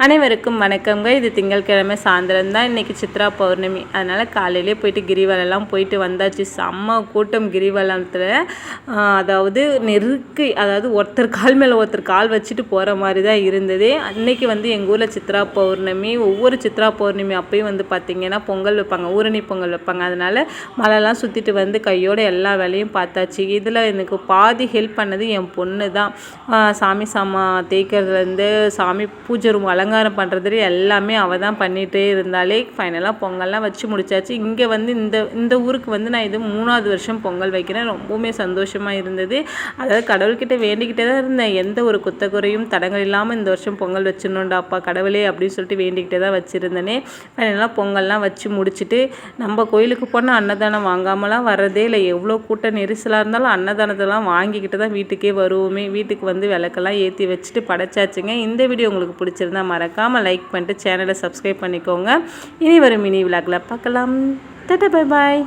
அனைவருக்கும் வணக்கங்க. இது திங்கட்கிழமை சாயந்தரம் தான். இன்றைக்கி சித்ரா பௌர்ணமி. அதனால் காலையிலே போயிட்டு கிரிவலம்லாம் போயிட்டு வந்தாச்சு. செம்ம கூட்டம் கிரிவலத்தில். அதாவது நெருக்கி, அதாவது ஒருத்தர் கால் மேலே ஒருத்தர் கால் வச்சுட்டு போகிற மாதிரி தான் இருந்தது. இன்றைக்கி எங்கள் ஊரில் சித்ரா பௌர்ணமி. ஒவ்வொரு சித்ரா பௌர்ணமி அப்பயும் பார்த்திங்கன்னா பொங்கல் வைப்பாங்க, ஊரணி பொங்கல் வைப்பாங்க. அதனால் மலைலாம் சுற்றிட்டு கையோடு எல்லா வேலையும் பார்த்தாச்சு. இதில் எனக்கு பாதி ஹெல்ப் பண்ணது என் பொண்ணு தான். சாமி சாமான் தேய்க்கிறதுலேருந்து சாமி பூஜை ரூம் அலங்காரம் பண்ணுறது எல்லாமே அவள் தான் பண்ணிகிட்டே இருந்தாலே. ஃபைனலாக பொங்கல்லாம் வச்சு முடிச்சாச்சு. இங்கே இந்த ஊருக்கு நான் இது 3வது வருஷம் பொங்கல் வைக்கிறேன். ரொம்பவுமே சந்தோஷமாக இருந்தது. அதாவது கடவுள்கிட்ட வேண்டிக்கிட்டே தான் இருந்தேன், எந்த ஒரு குறையும் தடங்கள் இல்லாமல் இந்த வருஷம் பொங்கல் வச்சிடணுண்டா அப்பா கடவுளே அப்படின்னு சொல்லிட்டு வேண்டிக்கிட்டே தான் வச்சுருந்தேனே. ஃபைனலாக பொங்கல்லாம் வச்சு முடிச்சுட்டு நம்ம கோயிலுக்கு போனால் அன்னதானம் வாங்காமலாம் வர்றதே இல்லை. எவ்வளோ கூட்ட நெரிசலாக இருந்தாலும் அன்னதானத்தெல்லாம் வாங்கிக்கிட்டு தான் வீட்டுக்கே வருவோமே. வீட்டுக்கு விளக்கெல்லாம் ஏற்றி வச்சுட்டு படைச்சாச்சுங்க. இந்த வீடியோ உங்களுக்கு பிடிச்சிருந்தா மறக்காமல் லைக் பண்ணிட்டு சேனலை சப்ஸ்கிரைப் பண்ணிக்கோங்க. இனி வரும் மினி விளாக்ல பார்க்கலாம். Tata bye bye.